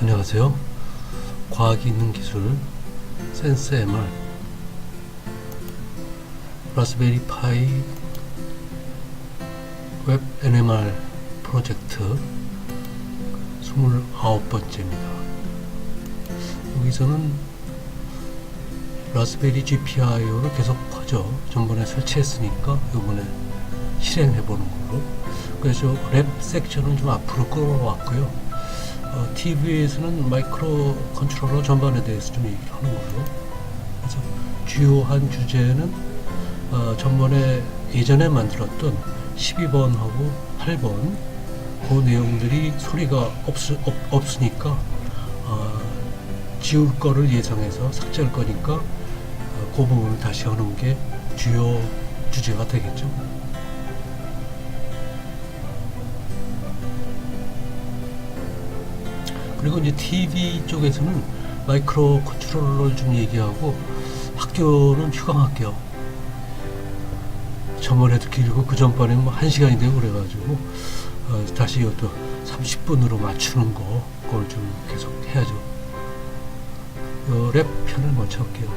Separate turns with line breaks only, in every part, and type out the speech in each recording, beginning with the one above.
안녕하세요. 과학이 있는 기술 센스 MR 라스베리 파이 웹 NMR 프로젝트 29번째입니다. 여기서는 라스베리 GPIO를 계속 하죠. 전번에 설치했으니까 이번에 실행해보는 걸로. 그래서 랩 섹션은 좀 앞으로 끌어왔고요. TV에서는 마이크로 컨트롤러 전반에 대해서 좀 얘기를 하는 걸로. 그래서 주요한 주제는 전번에 예전에 만들었던 12번하고 8번 그 내용들이 소리가 없으니까 지울 거를 예상해서 삭제할 거니까 그 부분을 다시 하는 게 주요 주제가 되겠죠. 그리고 이제 TV 쪽에서는 마이크로 컨트롤러를 좀 얘기하고, 학교는 휴강학교. 저번에도 길고 그 전번에 뭐 1시간이 되고 그래가지고 다시 또 30분으로 맞추는 거, 그걸 좀 계속 해야죠. 랩 편을 먼저 할게요.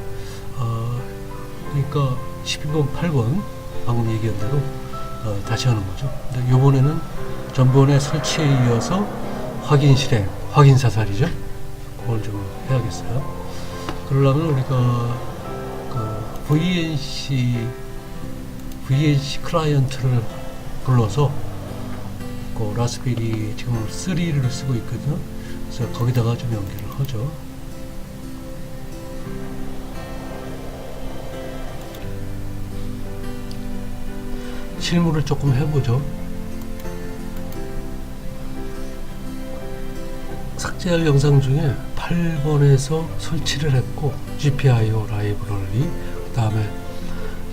그러니까 12번, 8번 방금 얘기한 대로 다시 하는 거죠. 근데 요번에는 전번에 설치에 이어서 확인 실행, 확인 사살이죠. 그걸 좀 해야겠어요. 그러려면 우리가 그 VNC 클라이언트를 불러서 그 라스베리 지금 3를 쓰고 있거든요. 그래서 거기다가 좀 연결을 하죠. 실무를 조금 해보죠. 삭제할 영상 중에 8번에서 설치를 했고, GPIO 라이브러리, 그 다음에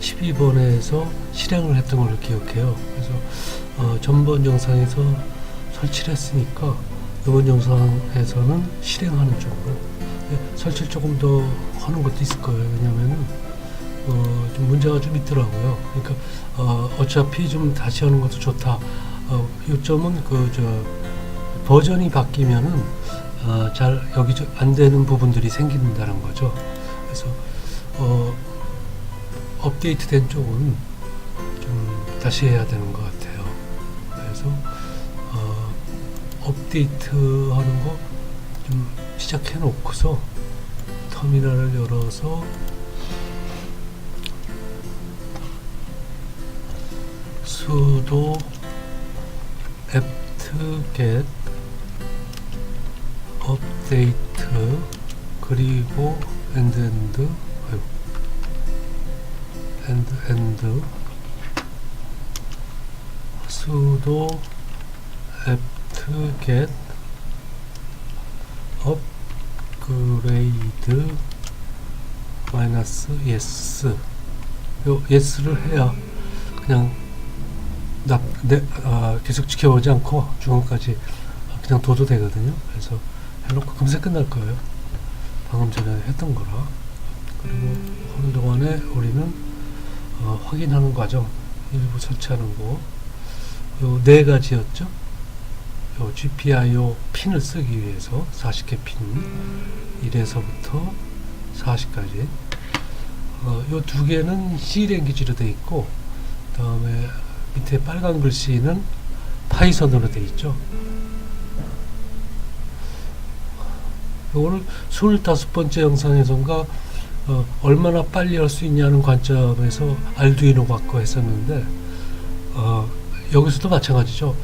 12번에서 실행을 했던 걸 기억해요. 그래서 전번 영상에서 설치를 했으니까 이번 영상에서는 실행하는 쪽으로 설치를 조금 더 하는 것도 있을 거예요. 왜냐면은 좀 문제가 좀 있더라고요. 그러니까 어차피 좀 다시 하는 것도 좋다. 요점은 버전이 바뀌면은 잘 여기 안 되는 부분들이 생긴다는 거죠. 그래서 업데이트된 쪽은 좀 다시 해야 되는 것 같아요. 그래서 업데이트하는 거 좀 시작해 놓고서 터미널을 열어서 sudo apt-get 업데이트 그리고 end sudo apt-get upgrade -yes. 요 yes를 해야 그냥 계속 지켜보지 않고 중간까지 그냥 둬도 되거든요. 그래서 해놓고 금세 끝날 거예요. 방금 전에 했던 거라. 그리고 하는 동안에 우리는 확인하는 과정, 일부 설치하는 거, 요 4가지였죠. 요 GPIO 핀을 쓰기 위해서 40개 핀, 1에서부터 40까지. 요 2개는 C 랭귀지로 되어 있고, 그 다음에 밑에 빨간 글씨는 파이썬으로 되어 있죠. 이거를 25번째 영상에선가 얼마나 빨리 할 수 있냐는 관점에서 알두이노 갖고 했었는데, 여기서도 마찬가지죠.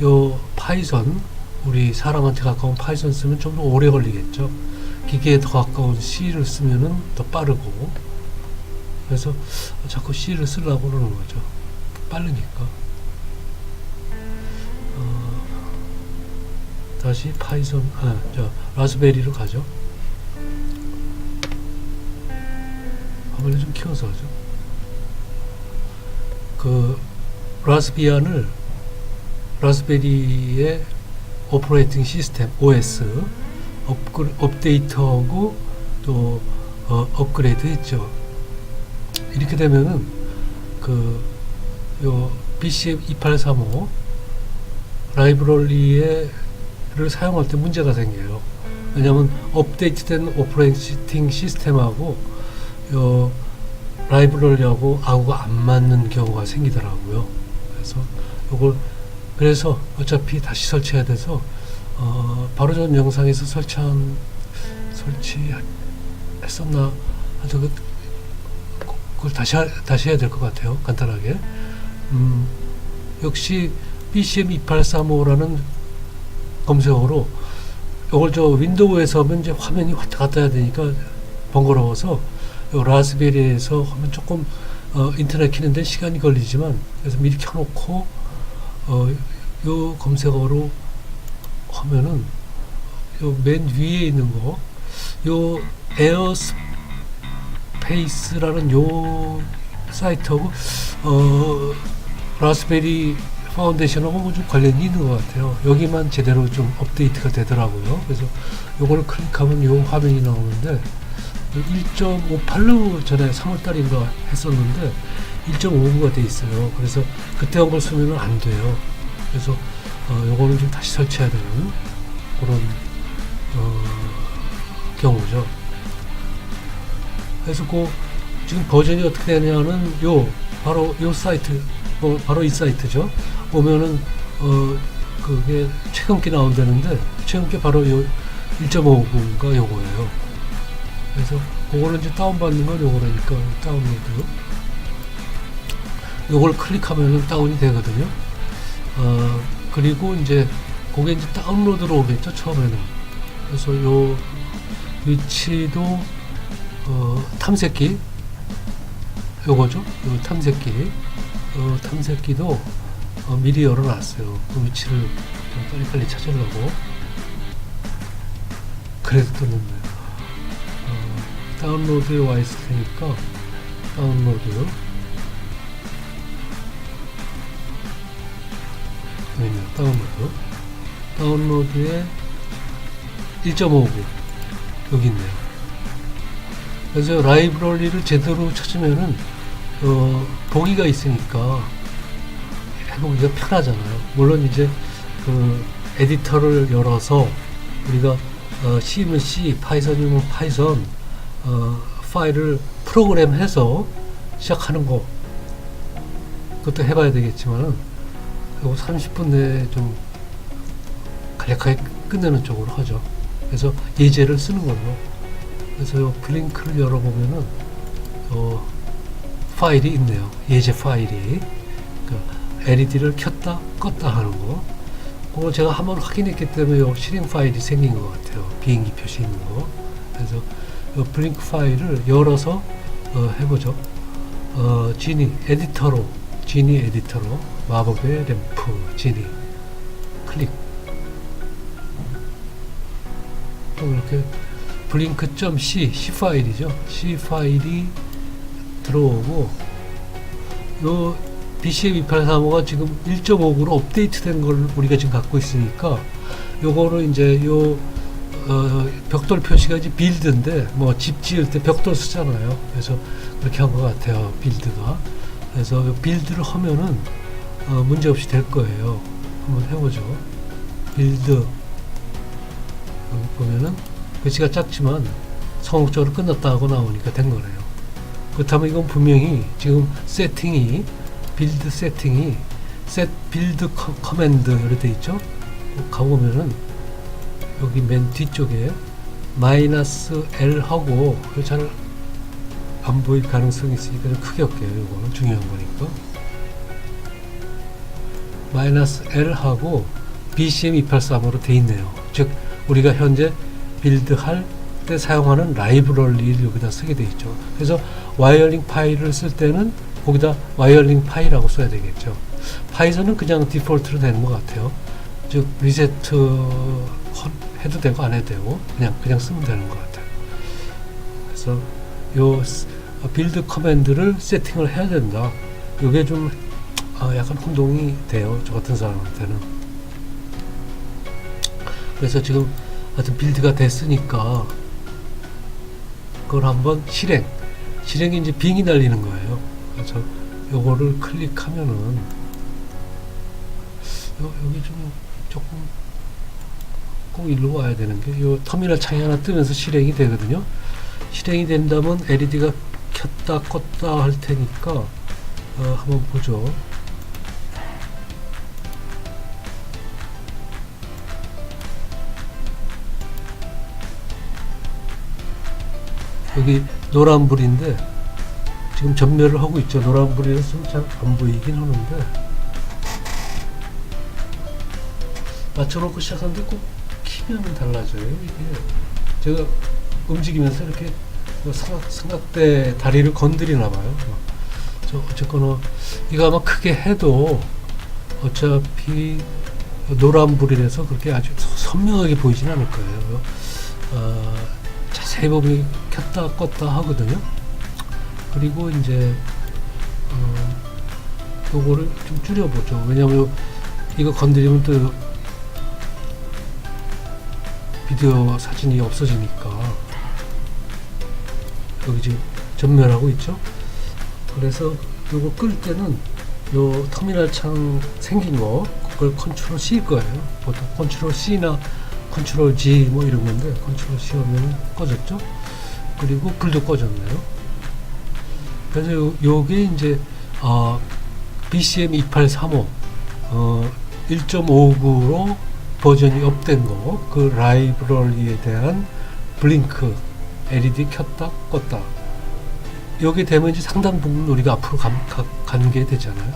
요 파이썬, 우리 사람한테 가까운 파이썬 쓰면 좀 더 오래 걸리겠죠. 기계에 더 가까운 C를 쓰면은 더 빠르고, 그래서 자꾸 C를 쓰려고 그러는 거죠. 빠르니까. 다시 파이썬, 라스베리로 가죠. 화면을 좀 키워서 하죠. 그 라스베리의 오퍼레이팅 시스템 OS 업데이트하고 또 업그레이드 했죠. 이렇게 되면은 요 BCM2835 라이브러리를 사용할 때 문제가 생겨요. 왜냐면 업데이트된 오퍼레이팅 시스템하고 요 라이브러리하고 아구가 안 맞는 경우가 생기더라고요. 그래서 어차피 다시 설치해야 돼서 바로 전 영상에서 설치했었나 아주 그걸 다시 해야 될 것 같아요. 간단하게. 역시 BCM2835라는 검색어로 이걸 윈도우에서 하면 이제 화면이 왔다 갔다 해야 되니까 번거로워서 요 라즈베리에서 하면 조금 인터넷 키는데 시간이 걸리지만 그래서 미리 켜놓고 요 검색어로 하면은 요 맨 위에 있는 거 요 에어스페이스라는 요 사이트하고 라즈베리 파운데이션하고 좀 관련이 있는 것 같아요. 여기만 제대로 좀 업데이트가 되더라고요. 그래서 요거를 클릭하면 요 화면이 나오는데 1.58로 전에 3월달인가 했었는데 1.59가 돼 있어요. 그래서 그때 한 걸 쓰면 안 돼요. 그래서 요거는 좀 다시 설치해야 되는 그런 경우죠. 그래서 지금 버전이 어떻게 되냐는 바로 요 사이트, 바로 이 사이트죠. 보면은 그게 최근기 나온다는데 최근기 바로 요 1.59가 요거예요. 그래서 그거는 이제 다운받는 건 요거라니까 다운로드. 요걸 클릭하면은 다운이 되거든요. 그리고 이제 그게 이제 다운로드로 오겠죠, 처음에는. 그래서 요 위치도 탐색기 요거죠. 요 탐색기도 미리 열어놨어요. 그 위치를 좀 빨리빨리 찾으려고. 그래도 떴는데 다운로드에 와 있을 테니까 다운로드 다운로드에 1.59 여기 있네요. 그래서 라이브러리를 제대로 찾으면은 보기가 있으니까 해보기가 편하잖아요. 물론 이제 그 에디터를 열어서 우리가 C면 C, 파이썬이면 파이썬 파일을 프로그램해서 시작하는 거 그것도 해봐야 되겠지만은 이거 30분 내에 좀 간략하게 끝내는 쪽으로 하죠. 그래서 예제를 쓰는 걸로. 그래서 요 블링크를 열어보면은 파일이 있네요. 예제 파일이. 그러니까 LED를 켰다 껐다 하는 거. 그거 제가 한번 확인했기 때문에 요 실행 파일이 생긴 것 같아요. 비행기 표시 있는 거. 그래서 요 블링크 파일을 열어서 해보죠. 지니 에디터로 마법의 램프 지니 클릭. 또 이렇게 블링크.c C 파일이죠. C 파일이 들어오고 요 BCM2835가 지금 1.5로 업데이트된 걸 우리가 지금 갖고 있으니까 요거를 이제 요 벽돌 표시가 이제 빌드인데 뭐 집 지을 때 벽돌 쓰잖아요. 그래서 그렇게 한 것 같아요. 빌드가. 그래서 빌드를 하면은 문제 없이 될 거예요. 한번 해보죠. 빌드 여기 보면은 글씨가 작지만 성공적으로 끝났다 하고 나오니까 된 거네요. 그렇다면 이건 분명히 지금 세팅이 빌드 세팅이 셋 빌드 커맨드 이렇게 돼 있죠. 가보면은 여기 맨 뒤쪽에 -L 하고 잘 안 보일 가능성이 있으니까 좀 크게 할게요. 이거는 중요한 거니까 -L 하고 BCM2835로 돼 있네요. 즉 우리가 현재 빌드할 때 사용하는 라이브러리를 여기다 쓰게 돼 있죠. 그래서 와이어링 파일을 쓸 때는 거기다 와이어링 파일이라고 써야 되겠죠. 파이썬은 그냥 디폴트로 되는 것 같아요. 즉 리세트 해도 되고 안 해도 되고 그냥 쓰면 되는 것 같아요. 그래서 요 빌드 커맨드를 세팅을 해야 된다. 이게 좀 약간 혼동이 돼요. 저 같은 사람한테는. 그래서 지금 하여튼 빌드가 됐으니까 그걸 한번 실행이 이제 빙이 날리는 거예요. 그래서 요거를 클릭하면은 여기 좀 조금 꼭 일로 와야 되는 게 요 터미널 창이 하나 뜨면서 실행이 되거든요. 실행이 된다면 LED가 켰다 껐다 할 테니까 한번 보죠. 여기 노란불인데 지금 전멸을 하고 있죠. 노란불이라서 좀 잘 안 보이긴 하는데 맞춰놓고 시작하는데 꼭 키면 달라져요. 이게 제가 움직이면서 이렇게 삼각대 다리를 건드리나 봐요. 어쨌거나 이거 아마 크게 해도 어차피 노란불이라서 그렇게 아주 선명하게 보이진 않을 거예요. 자세히 보면 켰다 껐다 하거든요. 그리고 이제 요거를 좀 줄여보죠. 왜냐하면 이거 건드리면 또 비디오 사진이 없어지니까. 여기 지금 전멸하고 있죠. 그래서 요거 끌 때는 요 터미널 창 생긴 거 그걸 컨트롤 C일 거예요. 보통 컨트롤 C나 컨트롤 G 뭐 이런 건데 컨트롤 C 하면 꺼졌죠. 그리고 불도 꺼졌네요. 그래서 요게 이제 BCM 2835 1.59로 버전이 업된 거, 그 라이브러리에 대한 블링크 LED 켰다 껐다. 여기 되면 이제 상당 부분 우리가 앞으로 가는 게 되잖아요.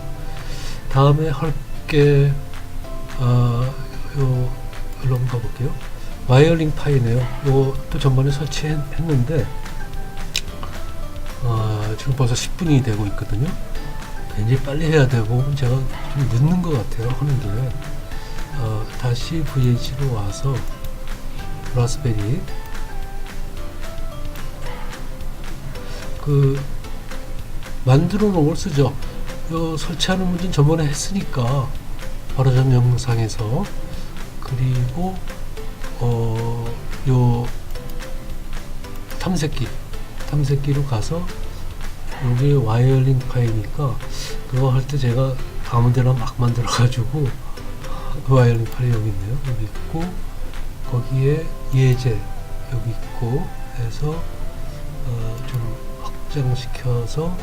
다음에 할 게 요 일로 한번 가볼게요. 와이어링 파이네요. 요것도 전번에 설치했는데 지금 벌써 10분이 되고 있거든요. 굉장히 빨리 해야 되고 제가 좀 늦는 것 같아요. 하는 게 다시 VH로 와서 라스베리 그 만들어 놓은 걸 쓰죠. 요 설치하는 문제는 저번에 했으니까 바로 전 영상에서. 그리고 요 탐색기로 가서 여기 와이어링 파이니까 그거 할 때 제가 아무데나 막 만들어 가지고 와이어링 파이 여기 있네요. 여기 있고 거기에 예제 여기 있고 해서 좀 확장시켜서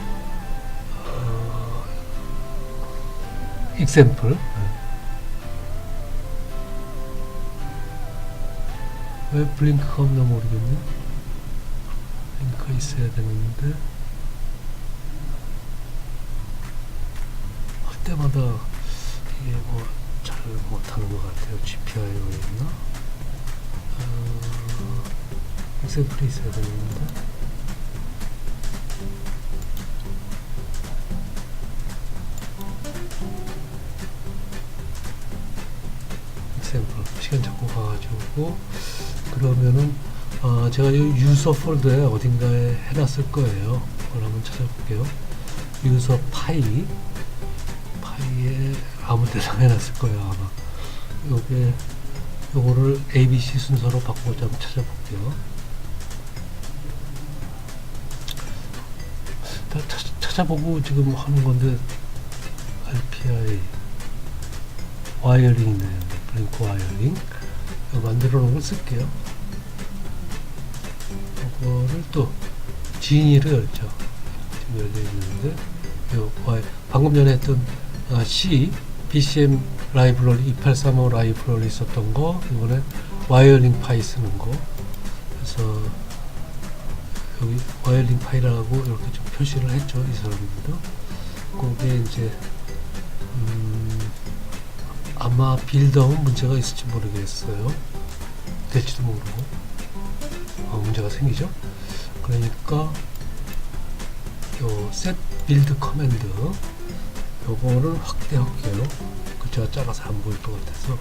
example 왜 블링크가 없나 모르겠네. 블링크가 있어야 되는데 할 때마다 이게 뭐 잘 못하는 것 같아요. GPIO에 있나? example이 있어야 되는데 example 시간 잡고 가가지고 그러면은 제가 이 유서 폴더에 어딘가에 해놨을 거예요. 그걸 한번 찾아볼게요. 유서 파이에 아무데나 해놨을 거예요. 아마 요거를 ABC 순서로 바꾸고자 한번 찾아볼게요. 찾아보고 지금 하는 건데 RPI 와이어링 있네요. 블링크 와이어링 만들어 놓은 걸 쓸게요. 이거를 또 진이를 열죠. 지금 열려 있는데 방금 전에 했던 C BCM 라이브러리 2835 라이브러리 있었던 거 이번에 와이어링 파이 쓰는 거. 그래서 여기 와이어링 파이라고 이렇게 좀 표시를 했죠. 이 사람들도 거기에 이제 아마 빌드하면 문제가 있을지 모르겠어요. 될지도 모르고 문제가 생기죠. 그러니까 요 set build command 요거를 확대할게요. 글자가 작아서 안 보일 것 같아서.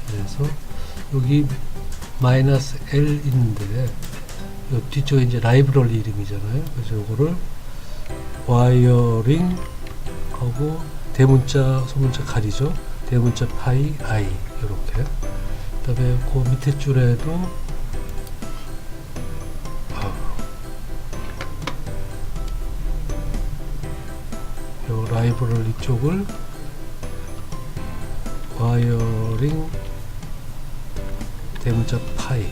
그래서 여기 -L 있는데 요 뒤쪽에 이제 라이브러리 이름이잖아요. 그래서 요거를 와이어링 하고 대문자 소문자 가리죠. 대문자 파이 I 이렇게. 그다음에 그 밑에 줄에도 요 라이브러리 쪽을 와이어링 대문자 파이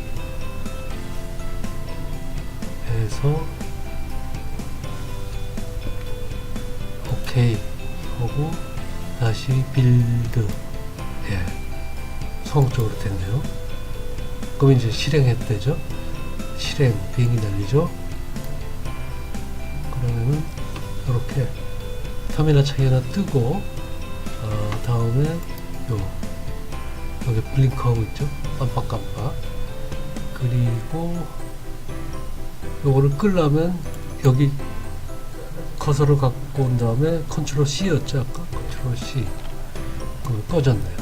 해서 오케이 하고 다시 빌드. 예, 성공적으로 됐네요. 그럼 이제 실행했대죠. 실행 비행기 날리죠. 그러면은 이렇게 터미널 창이 하나 뜨고 다음에 여기 블링크하고 있죠. 깜빡깜빡. 그리고 요거를 끌려면 여기 커서를 갖고 온 다음에 컨트롤 C였죠. 아까 컨트롤 C. 그럼 꺼졌네요.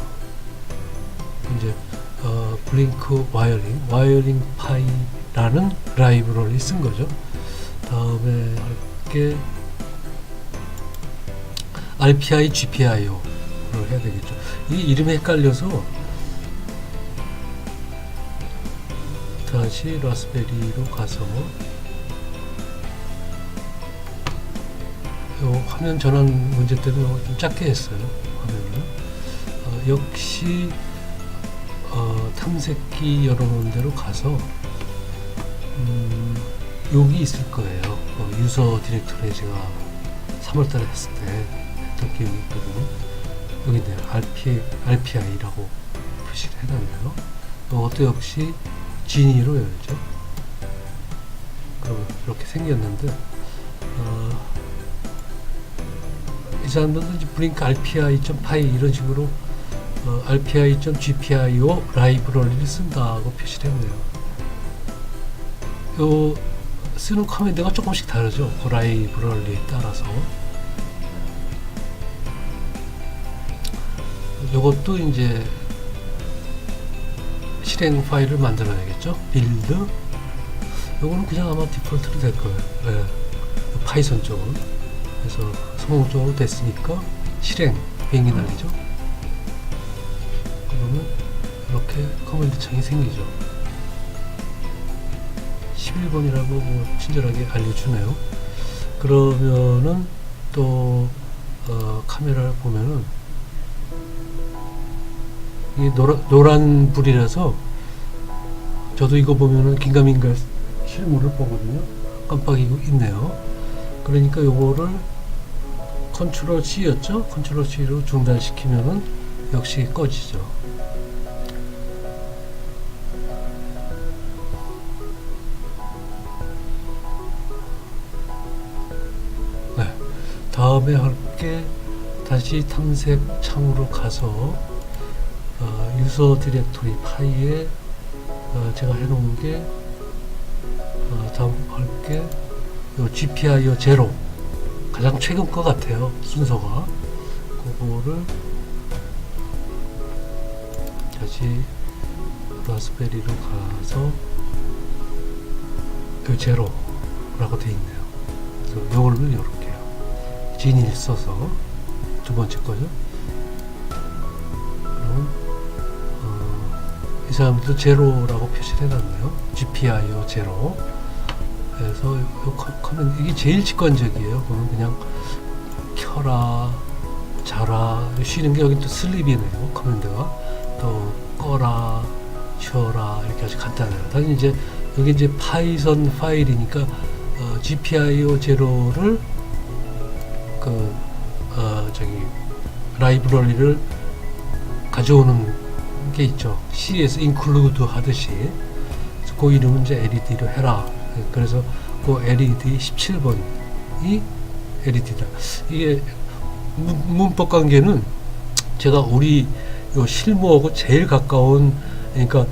이제 블링크 와이어링 파이라는 라이브러리 쓴 거죠. 다음에 할게 RPI, GPIO를 해야 되겠죠. 이 이름이 헷갈려서 다시 라스베리로 가서 요 화면 전환 문제 때문에 좀 작게 했어요. 화면을. 역시 탐색기 열어놓은 대로 가서 여기 있을 거예요. 유저 디렉토리에 제가 3월달에 했을 때 했던 기억이 있거든요. 여기 있네요. RPI라고 표시를 해놨네요. 이것도 역시 지니로 열죠. 그러면 이렇게 생겼는데 이 사람들은 이제 블링크 RPI.py 이런 식으로 RPI.GPIO 라이브러리를 쓴다고 표시를 했네요. 요 쓰는 커맨드가 조금씩 다르죠. 그 라이브러리에 따라서. 요것도 이제 실행 파일을 만들어내겠죠. 빌드. 요거는 그냥 아마 디폴트로 될 거예요. 네. 파이썬 쪽은. 그래서 성공적으로 됐으니까 실행 비행기 날리죠. 그러면 이렇게 커맨드 창이 생기죠. 11번이라고 뭐 친절하게 알려주네요. 그러면은 또 카메라를 보면은 이게 노란 불이라서 저도 이거 보면은 긴가민가 실물을 보거든요. 깜빡이고 있네요. 그러니까 요거를 컨트롤 C였죠? 컨트롤 C로 중단시키면은 역시 꺼지죠. 네. 다음에 할게 다시 탐색 창으로 가서 유저 디렉토리 파이에 제가 해놓은 게 다음 할게 요 GPIO 제로 가장 최근 거 같아요. 순서가 그거를 다시 라스베리로 가서 요 제로라고 되어 있네요. 그래서 요거를 요렇게요. 진일 써서 두 번째 거죠. 그럼 이 사람들도 제로라고 표시를 해놨네요. GPIO 제로. 그래서 커맨드 이게 제일 직관적이에요. 그러면 그냥 켜라, 자라, 쉬는 게 여기 또 슬립이네요. 커맨드가 또 꺼라, 쉬어라 이렇게 아주 간단해요. 다시 이제 여기 이제 파이썬 파일이니까 GPIO 제로를 저기 라이브러리를 가져오는 게 있죠. C에서 include 하듯이. 그래서 그 이름은 이제 LED로 해라. 그래서 그 LED 17번이 LED다. 이게 문법 관계는 제가 우리 요 실무하고 제일 가까운, 그러니까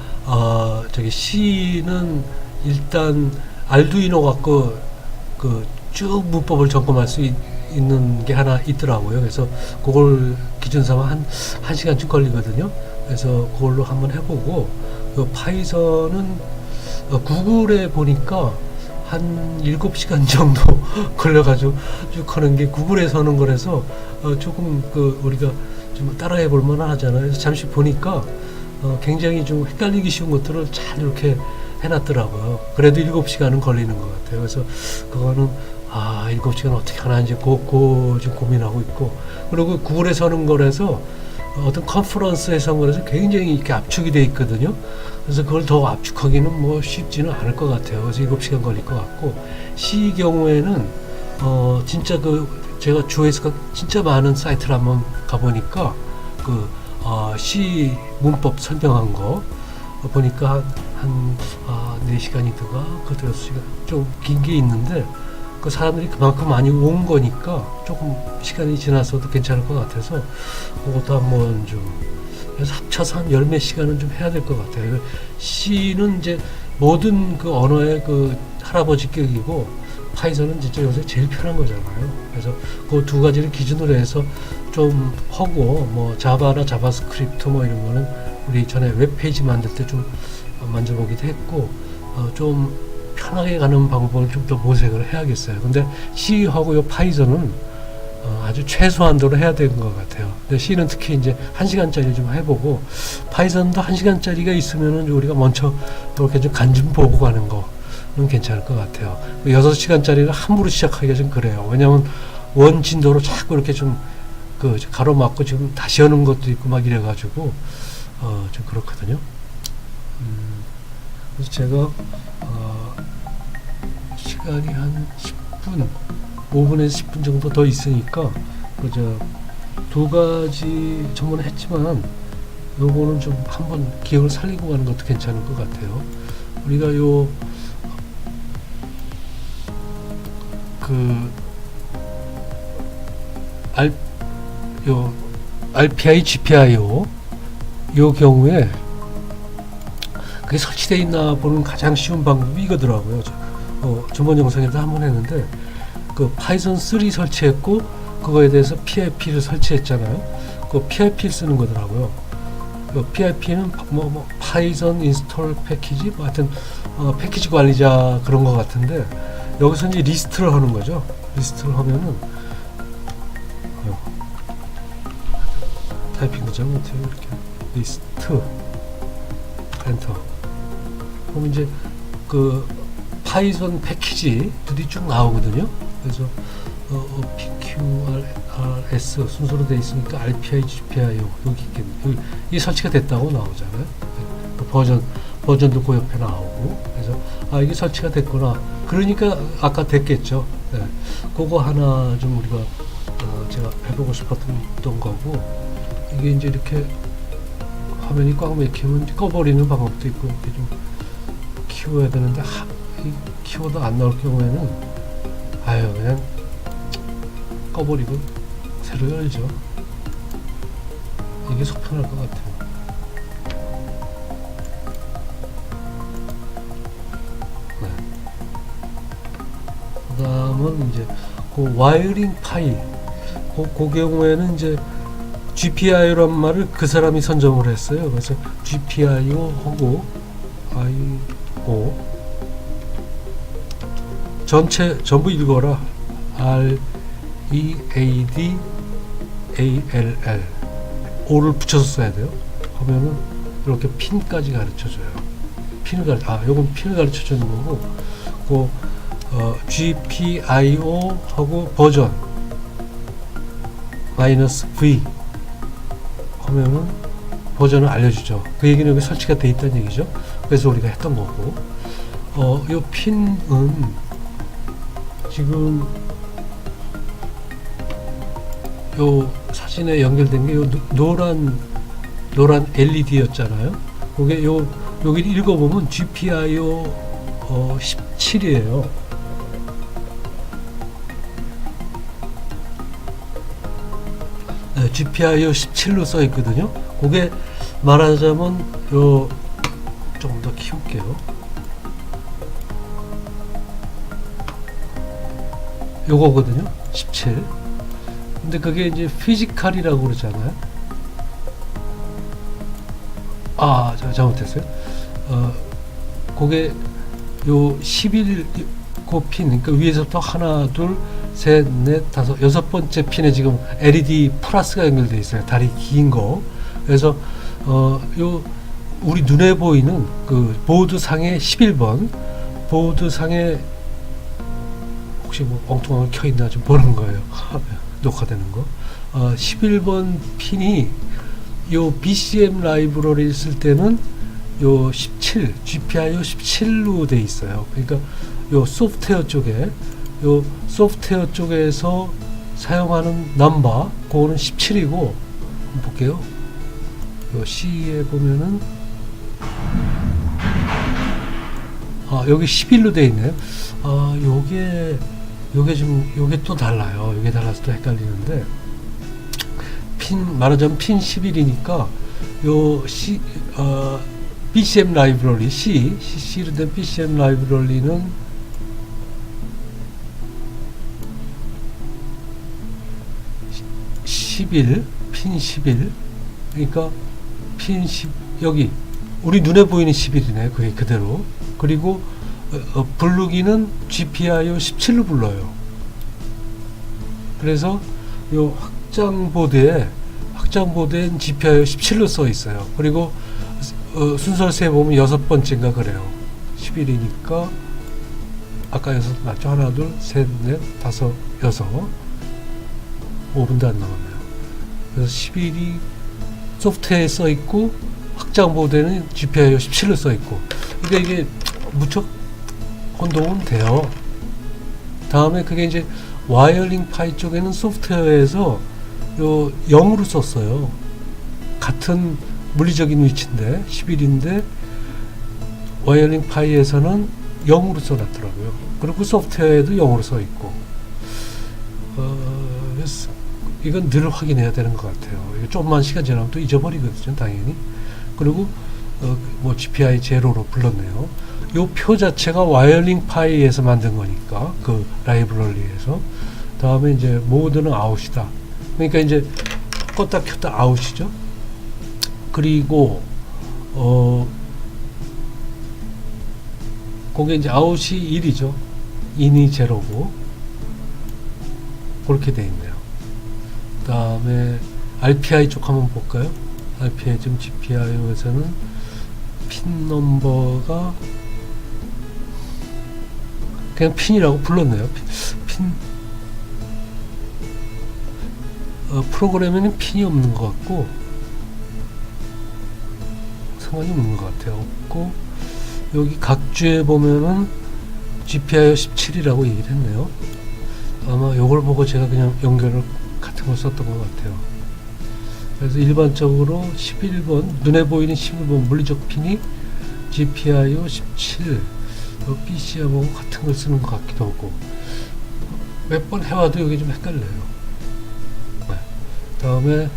저기 C는 일단 알두이노 갖고 그 쭉 문법을 점검할 수 있는 게 하나 있더라고요. 그래서 그걸 기준 삼아 한 시간쯤 걸리거든요. 그래서 그걸로 한번 해보고, 요 파이썬은 구글에 보니까 한 7시간 정도 걸려가지고 쭉 하는 게 구글에서 하는 거라서 조금 우리가 좀 따라해 볼 만한 하잖아요. 그래서 잠시 보니까 굉장히 좀 헷갈리기 쉬운 것들을 잘 이렇게 해놨더라고요. 그래도 7시간은 걸리는 것 같아요. 그래서 그거는 7시간 어떻게 하나 이제 고 지금 고민하고 있고, 그리고 구글에서 하는 거라서 어떤 컨퍼런스에서 그래서 굉장히 이렇게 압축이 돼 있거든요. 그래서 그걸 더 압축하기는 뭐 쉽지는 않을 것 같아요. 그래서 7시간 걸릴 것 같고, C 경우에는 진짜 제가 주에서 진짜 많은 사이트를 한번 가보니까 C 문법 설명한 거 보니까 한 4시간이든가 그 6시간 좀 긴 게 있는데, 그 사람들이 그만큼 많이 온 거니까 조금 시간이 지나서도 괜찮을 것 같아서 그것도 한번 좀, 그래서 합쳐서 한 10몇 시간은 좀 해야 될 것 같아요. C는 이제 모든 그 언어의 그 할아버지격이고, 파이썬은 진짜 요새 제일 편한 거잖아요. 그래서 그 두 가지를 기준으로 해서 좀 하고, 뭐 자바나 자바스크립트 뭐 이런 거는 우리 전에 웹페이지 만들 때 좀 만져보기도 했고, 좀 편하게 가는 방법을 좀 더 모색을 해야겠어요. 근데 C하고 요 파이썬은 아주 최소한도로 해야 되는 것 같아요. 근데 C는 특히 이제 1시간짜리 좀 해보고, 파이썬도 1시간짜리가 있으면은 우리가 먼저 이렇게 좀 간 좀 보고 가는 거는 괜찮을 것 같아요. 6시간짜리를 함부로 시작하기가 좀 그래요. 왜냐면 원 진도로 자꾸 이렇게 좀 가로막고 지금 다시 하는 것도 있고 막 이래가지고 좀 그렇거든요. 그래서 제가 시간이 한 10분, 5분에서 10분 정도 더 있으니까 그저 두 가지 전문에 했지만 요거는 좀 한번 기억을 살리고 가는 것도 괜찮을 것 같아요. 우리가 RPI, GPIO 요 경우에 그게 설치되어 있나 보는 가장 쉬운 방법이 이거더라고요. 전번 영상에도 한번 했는데, 그 파이썬 3 설치했고 그거에 대해서 PIP를 설치했잖아요. 그 PIP를 쓰는 거더라고요. 그 PIP는 파이썬 인스톨 패키지, 뭐 하여튼 패키지 관리자 그런 거 같은데, 여기서 이제 리스트를 하는 거죠. 리스트를 하면은 타이핑도 잘 못해요. 이렇게 리스트 엔터. 그럼 이제 그 파이썬 패키지들이 쭉 나오거든요. 그래서 PQRS 순서로 되어 있으니까 RPI, GPIO 여기 있겠네. 이 설치가 됐다고 나오잖아요. 버전도 그 옆에 나오고. 그래서 이게 설치가 됐구나. 그러니까 아까 됐겠죠. 네. 그거 하나 좀 우리가 제가 해보고 싶었던 거고, 이게 이제 이렇게 화면이 꽉 막히면 꺼버리는 방법도 있고, 이렇게 좀 키워야 되는데 키워도 안 나올 경우에는 그냥 꺼버리고 새로 열죠. 이게 속편할 것 같아요. 네. 그 다음은 이제 그 와이어링 파일, 그 경우에는 이제 GPIO란 말을 그 사람이 선점을 했어요. 그래서 GPIO 하고 IO 전부 읽어라. READ ALL O를 붙여서 써야 돼요. 하면은 이렇게 핀까지 가르쳐줘요. 요건 핀을 가르쳐주는 거고, GPIO 하고 버전 -V 하면은 버전을 알려주죠. 그 얘기는 여기 설치가 돼 있다는 얘기죠. 그래서 우리가 했던 거고, 요 핀은 지금 요 사진에 연결된 게 요 노란 LED였잖아요. 그게 여기 읽어보면 GPIO 17이에요. 네, GPIO 17로 써 있거든요. 그게 말하자면 조금 더 키울게요. 요거거든요. 17. 근데 그게 이제 피지컬이라고 그러잖아요. 제가 잘못했어요. 그게 요 11 그 핀, 그러니까 위에서부터 하나, 둘, 셋, 넷, 다섯, 6번째 핀에 지금 LED 플러스가 연결되어 있어요. 다리 긴 거. 그래서 요 우리 눈에 보이는 그 보드 상의 11번, 보드 상에 혹시 뭐 엉뚱한 거 켜있나 좀 보는 거예요. 녹화되는 거. 11번 핀이 요 BCM 라이브러리 쓸 때는 요 17, GPIO 17로 돼 있어요. 그러니까 요 소프트웨어 쪽에서 사용하는 넘버, 그거는 17이고, 볼게요. 요 C에 보면은, 여기 11로 돼 있네요. 요게 또 달라요. 요게 달라서 또 헷갈리는데, 말하자면 핀 11이니까, BCM 라이브러리, CC로 된 BCM 라이브러리는 11, 핀 11. 그러니까, 핀 10, 여기, 우리 눈에 보이는 11이네, 그게 그대로. 그리고, 부르기는 GPIO 17로 불러요. 그래서, 요 확장보드엔 GPIO 17로 써 있어요. 그리고, 순서를 세보면 6번째인가 그래요. 11이니까, 아까 6 맞죠? 하나, 둘, 셋, 넷, 다섯, 여섯. 5분도 안 남았네요. 그래서 11이 소프트웨어에 써 있고, 확장보드에는 GPIO 17로 써 있고, 그러니까 이게 무척 혼동은 돼요. 다음에 그게 이제 와이어링 파이 쪽에는 소프트웨어에서 0으로 썼어요. 같은 물리적인 위치인데 11인데 와이어링 파이에서는 0으로 써놨더라고요. 그리고 소프트웨어에도 0으로 써 있고, 그래서 이건 늘 확인해야 되는 것 같아요. 이거 좀만 시간 지나면 또 잊어버리거든요, 당연히. 그리고 뭐 GPI 제로로 불렀네요. 요 표 자체가 와이어링 파이에서 만든 거니까, 그 라이브러리에서. 다음에 이제 모드는 아웃이다. 그러니까 이제 껐다 켰다 아웃이죠. 그리고 거기에 이제 아웃이 1이죠. 인이 제로고, 그렇게 돼 있네요. 그 다음에 RPI 쪽 한번 볼까요? RPI 지금 GPIO에서는 핀 넘버가 그냥 핀이라고 불렀네요. 프로그램에는 핀이 없는 것 같고, 상관이 없는 것 같아요. 없고, 여기 각주에 보면은 GPIO 17이라고 얘기를 했네요. 아마 요걸 보고 제가 그냥 연결을 같은 걸 썼던 것 같아요. 그래서 일반적으로 11번, 눈에 보이는 11번 물리적 핀이 GPIO 17, BCM하고 같은 걸 쓰는 것 같기도 하고, 몇 번 해와도 여기 좀 헷갈려요. 네. 다음에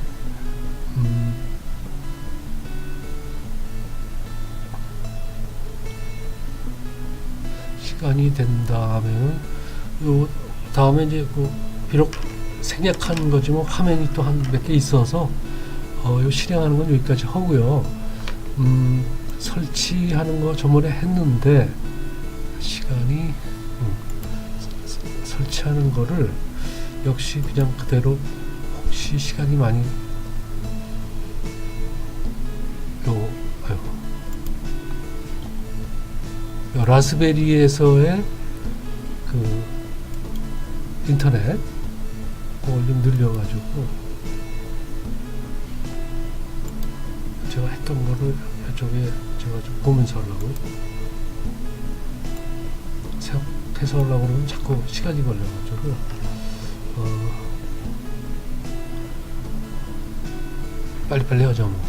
시간이 된다 하면, 요 다음에 이제 비록 생략한 거지만 화면이 또 한 몇 개 있어서 요 실행하는 건 여기까지 하고요. 설치하는 거 저번에 했는데 시간이 설치하는 거를 역시 그냥 그대로, 혹시 시간이 많이 요 라스베리에서의 그 인터넷 그걸 좀 늘려가지고 제가 했던 거를 이쪽에 제가 좀 보면서 하려고, 해서 하려고 그러면 자꾸 시간이 걸려가지고 빨리빨리 하죠. 뭐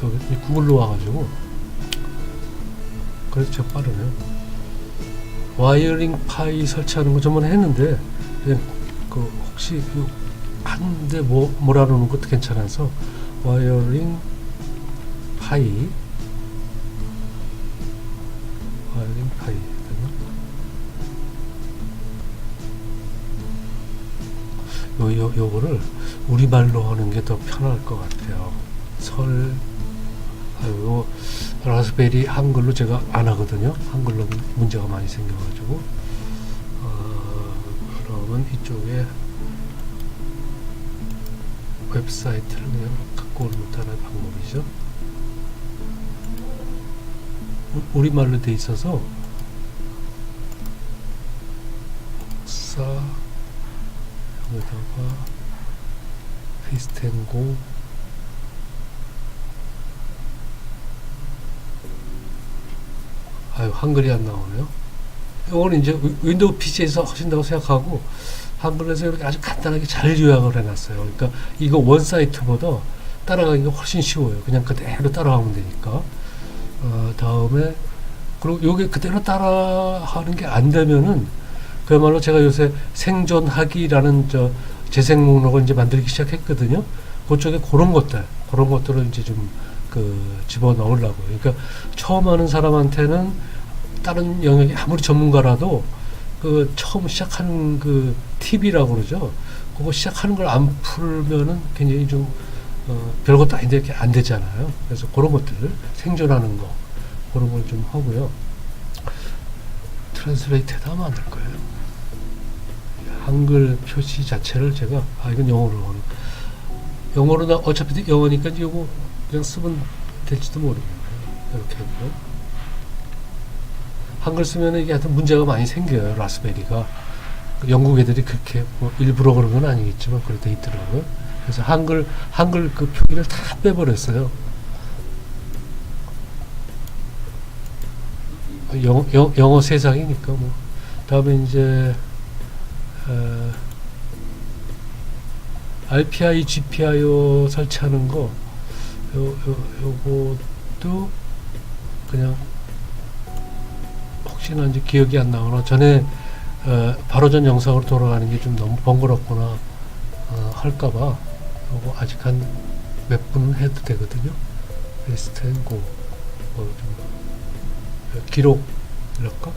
여기 구글로 와가지고, 그래서 제가 빠르네요. 와이어링 파이 설치하는 거 저번에 했는데, 그냥 혹시 하는데 뭐라는 것도 괜찮아서 와이어링 파이 요거를 우리말로 하는 게 더 편할 것 같아요. 요 라스베리 한글로 제가 안 하거든요. 한글로 문제가 많이 생겨가지고, 그러면 이쪽에 웹사이트를 그냥 갖고 오는 못하는 방법이죠. 우리말로 돼 있어서 여기다가 페이스트 앤고. 아유, 한글이 안 나오네요. 이거는 이제 윈도우 PC에서 하신다고 생각하고 한글에서 이렇게 아주 간단하게 잘 요약을 해놨어요. 그러니까 이거 원 사이트보다 따라가기가 훨씬 쉬워요. 그냥 그대로 따라가면 되니까. 다음에 그리고 요게 그대로 따라하는 게 안 되면은 그야말로 제가 요새 생존하기라는 재생 목록을 이제 만들기 시작했거든요. 그쪽에 그런 것들을 이제 좀 집어 넣으려고. 그러니까 처음 하는 사람한테는 다른 영역이 아무리 전문가라도 처음 시작하는 팁이라고 그러죠. 그거 시작하는 걸 안 풀면은 굉장히 좀 별것도 아닌데 이렇게 안 되잖아요. 그래서 그런 것들 생존하는 거 그런 걸 좀 하고요. 트랜스레이트에다 하면 안 될 거예요. 한글 표시 자체를 제가 이건 영어로 나 어차피 영어니까 이거 그냥 쓰면 될지도 모르겠네요. 이렇게 하고요. 한글 쓰면 이게 하여튼 문제가 많이 생겨요. 라스베리가 영국 애들이 그렇게 일부러 그런 건 아니겠지만 그렇게 있더라고요. 그래서 한글 그 표기를 다 빼버렸어요. 영어 세상이니까 뭐. 다음에 이제 RPI, GPIO 설치하는 거 요것도 그냥 혹시나 이제 기억이 안 나거나 전에 바로 전 영상으로 돌아가는 게 좀 너무 번거롭거나 할까봐 요거 아직 한 몇 분은 해도 되거든요. 페이스트 앤고 기록이랄까?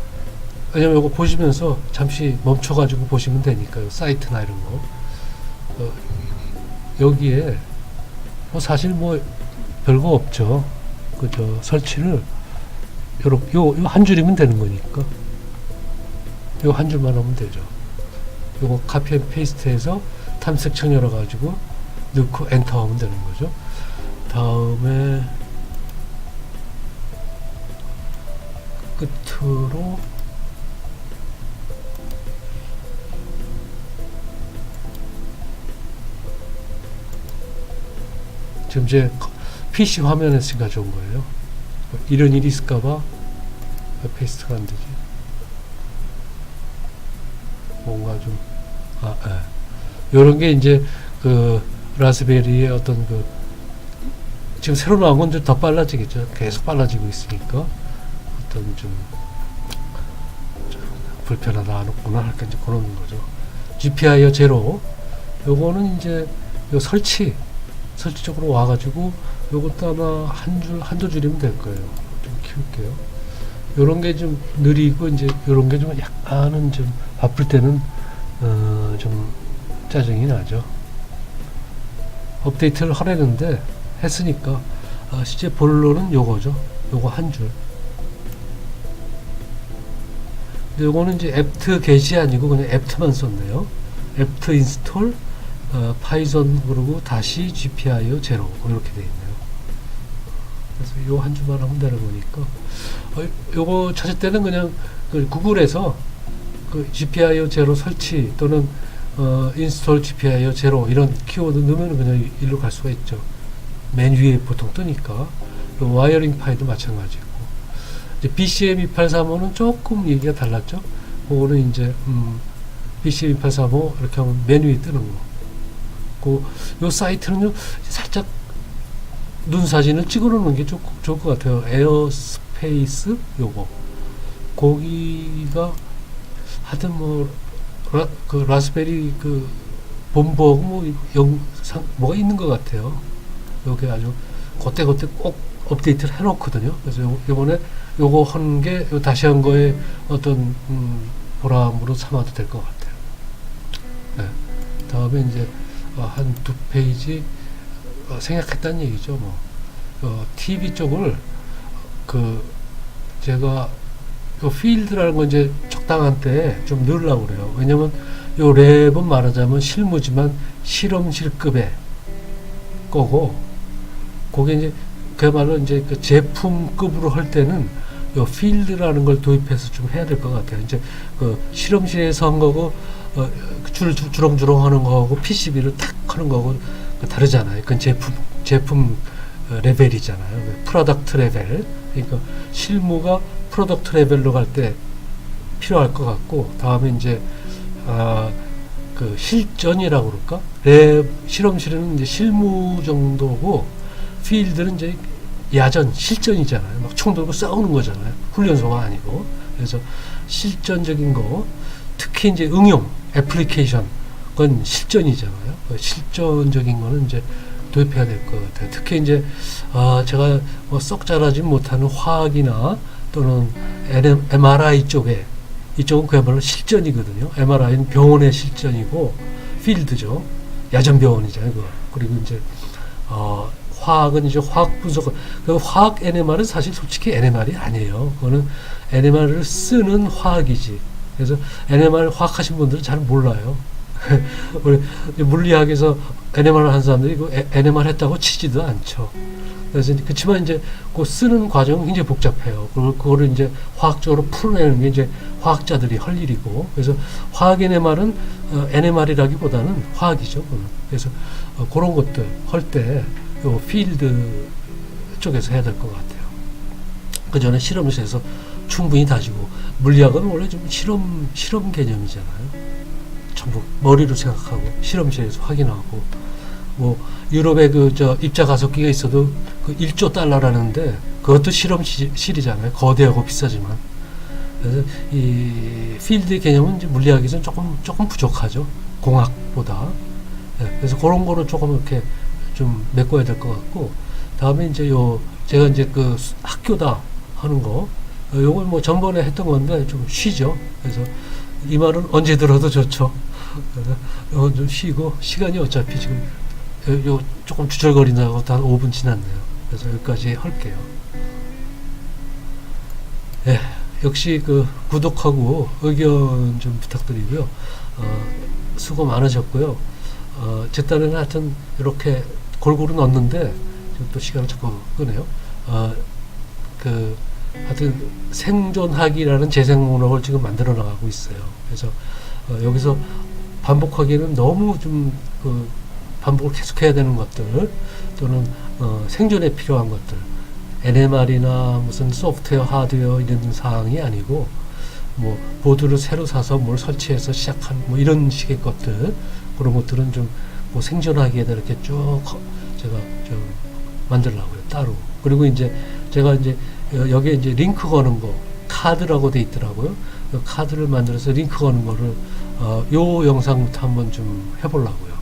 왜냐면 요거 보시면서 잠시 멈춰가지고 보시면 되니까요. 사이트나 이런 거 여기에 사실 별거 없죠. 설치를 요 한 줄이면 되는 거니까 요 한 줄만 하면 되죠. 요거 카피 앤 페이스트해서 탐색창 열어가지고 넣고 엔터 하면 되는 거죠. 다음에 끝으로 지금 제 PC 화면에 쓰기가 좋은 거예요. 이런 일이 있을까봐 페이스트가 안 되지. 뭔가 좀 요런 게 이제 라스베리의 어떤 지금 새로 나온 건 더 빨라지겠죠. 계속 빨라지고 있으니까 어떤 좀 불편하다 하는구나 할까 이제 그런 거죠. GPIO 제로 요거는 이제 요 설치 쪽으로 와가지고 요것도 아마 한두 줄이면 될 거예요. 좀 키울게요. 요런 게 좀 느리고 이제 요런 게 좀 약간은 좀 바쁠 때는 좀 짜증이 나죠. 업데이트를 하려는데 했으니까 실제 본론은 요거죠. 요거 한 줄. 근데 요거는 이제 apt get이 아니고 그냥 apt만 썼네요. apt install 파이썬 그리고 다시 GPIO 제로 이렇게 돼 있네요. 그래서 요 한 줄만 하면 되는 거니까 요거 찾을 때는 그냥 구글에서 GPIO 제로 설치 또는 인스톨 GPIO 제로 이런 키워드 넣으면 그냥 일로 갈 수가 있죠. 맨 위에 보통 뜨니까. 와이어링 파일도 마찬가지고. 이제 BCM2835는 조금 얘기가 달랐죠. 그거는 이제 BCM2835 이렇게 하면 맨 위에 뜨는 거. 요 사이트는요 살짝 눈 사진을 찍어 놓는 게 좋을 것 같아요. 에어스페이스 요거 거기가 하여튼 라스베리 본부하고 뭐가 있는 것 같아요. 여기 아주 그때 꼭 업데이트를 해놓거든요. 그래서 이번에 요거 한 게 다시 한 거에 어떤 보람으로 삼아도 될 것 같아요. 네. 다음에 이제 한 두 페이지 생략했다는 얘기죠. TV 쪽을 제가 요 필드라는 건 이제 적당한 때 좀 넣으려고 그래요. 왜냐면 요 랩은 말하자면 실무지만 실험실급의 거고, 그게 이제 그야말로 이제 제품급으로 할 때는 요 필드라는 걸 도입해서 좀 해야 될 것 같아요. 이제 실험실에서 한 거고 주렁주렁 하는 거하고 PCB를 탁 하는 거하고 다르잖아요. 그건 제품 레벨이잖아요. 프로덕트 레벨. 그러니까 실무가 프로덕트 레벨로 갈 때 필요할 것 같고, 다음에 이제 그 실전이라고 그럴까? 실험실은 이제 실무 정도고, 필드는 이제 야전, 실전이잖아요. 막 총 들고 싸우는 거잖아요. 훈련소가 아니고. 그래서 실전적인 거, 특히 이제 응용, 애플리케이션, 그건 실전이잖아요. 실전적인 거는 이제 도입해야 될 것 같아요. 특히 이제 제가 뭐 썩 잘하지 못하는 화학이나 또는 MRI 쪽에, 이쪽은 그야말로 실전이거든요. MRI는 병원의 실전이고 필드죠. 야전 병원이잖아요. 그거. 그리고 이제 화학은 이제 화학 분석. 그 화학 NMR은 사실 솔직히 NMR이 아니에요. 그거는 NMR을 쓰는 화학이지. 그래서 NMR 화학하신 분들은 잘 몰라요. 우리 물리학에서 NMR 한 사람들이 NMR 했다고 치지도 않죠. 그래서 그렇지만 이제 그 쓰는 과정은 굉장히 복잡해요. 그리고 그거를 이제 화학적으로 풀어내는 게 이제 화학자들이 할 일이고, 그래서 화학 NMR은 NMR이라기보다는 화학이죠. 그래서 그런 것들 할 때 요 필드 쪽에서 해야 될 것 같아요. 그 전에 실험실에서 충분히 다지고, 물리학은 원래 좀 실험 개념이잖아요. 전부 머리로 생각하고 실험실에서 확인하고, 뭐 유럽에 입자 가속기가 있어도 그 1조 달러라는데 그것도 실험실이잖아요. 거대하고 비싸지만. 그래서 이 필드 개념은 이제 물리학에서는 조금 부족하죠. 공학보다. 네, 그래서 그런 거를 조금 이렇게 좀 메꿔야 될 것 같고, 다음에 이제 제가 이제 그 학교다 하는 거, 요건 뭐 전번에 했던 건데 좀 쉬죠. 그래서 이 말은 언제 들어도 좋죠. 그래서 좀 쉬고, 시간이 어차피 지금 조금 주절거린다고 한 5분 지났네요. 그래서 여기까지 할게요. 예, 역시 그 구독하고 의견 좀 부탁드리고요. 수고 많으셨고요. 제 딴에는 하여튼 이렇게 골고루 넣었는데 지금 또 시간을 자꾸 끄네요. 하여튼 생존하기라는 재생목록을 지금 만들어 나가고 있어요. 그래서 여기서 반복하기는 너무 좀 반복을 계속해야 되는 것들, 또는 생존에 필요한 것들, NMR이나 무슨 소프트웨어, 하드웨어 이런 사항이 아니고, 뭐 보드를 새로 사서 뭘 설치해서 시작한 뭐 이런 식의 것들, 그런 것들은 좀 뭐 생존하기에다 이렇게 쭉 제가 좀 만들려고요, 따로. 그리고 이제 제가 이제 여기에 이제 링크 거는 거, 카드라고 돼 있더라고요. 그 카드를 만들어서 링크 거는 거를 요 영상부터 한번 좀 해보려고요.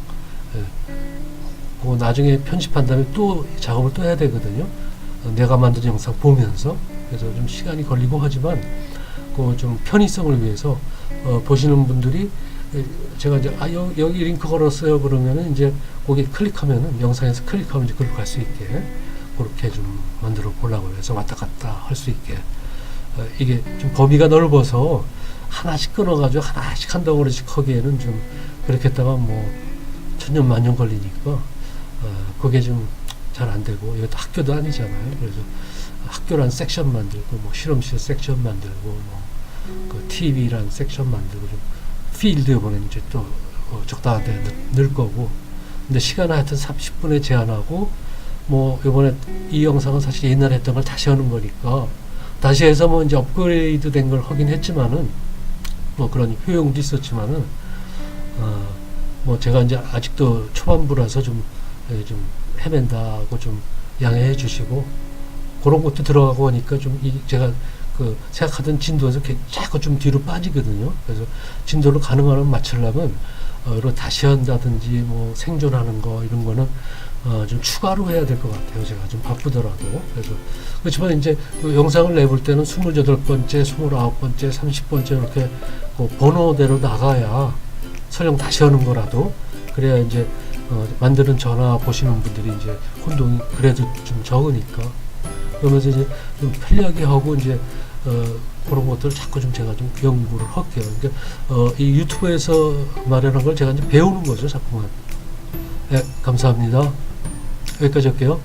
예. 그거 나중에 편집한 다음에 또 작업을 또 해야 되거든요. 내가 만든 영상 보면서. 그래서 좀 시간이 걸리고 하지만 그 좀 편의성을 위해서 보시는 분들이, 제가 이제 여기 링크 걸었어요 그러면은 이제 거기 클릭하면은, 영상에서 클릭하면 이제 그걸 갈 수 있게 그렇게 좀 만들어 보려고 해서 왔다 갔다 할 수 있게. 이게 좀 범위가 넓어서 하나씩 끊어가지고 하나씩 한 덩어리씩 하기에는 좀 그렇게 했다가 뭐 천년만년 걸리니까 그게 좀 잘 안 되고, 이것도 학교도 아니잖아요. 그래서 학교란 섹션 만들고, 뭐 실험실 섹션 만들고, 뭐 그 TV란 섹션 만들고, 좀 필드 이번에 이제 또 적당한 데 넣을 거고, 근데 시간 하여튼 30분에 제한하고, 뭐 이번에 이 영상은 사실 옛날에 했던 걸 다시 하는 거니까 다시 해서 뭐 이제 업그레이드 된 걸 하긴 했지만은, 뭐 그런 효용도 있었지만은, 뭐 제가 이제 아직도 초반부라서 좀 헤맨다고 좀 양해해 주시고, 그런 것도 들어가고 하니까 좀 제가 생각하던 진도에서 자꾸 좀 뒤로 빠지거든요. 그래서 진도를 가능하면 맞추려면 이런 다시 한다든지 뭐 생존하는 거 이런 거는 좀 추가로 해야 될 것 같아요. 제가 좀 바쁘더라도. 그래서 그렇지만 이제 그 영상을 내볼 때는 28번째, 29번째, 30번째 이렇게 그 번호대로 나가야 설령 다시 하는 거라도, 그래야 이제 만드는 전화 보시는 분들이 이제 혼동이 그래도 좀 적으니까, 그러면서 이제 좀 편리하게 하고 이제 그런 것들을 자꾸 좀 제가 좀 연구를 할게요. 그러니까 이 유튜브에서 마련한 걸 제가 이제 배우는 거죠, 자꾸만. 네, 감사합니다. 여기까지 할게요.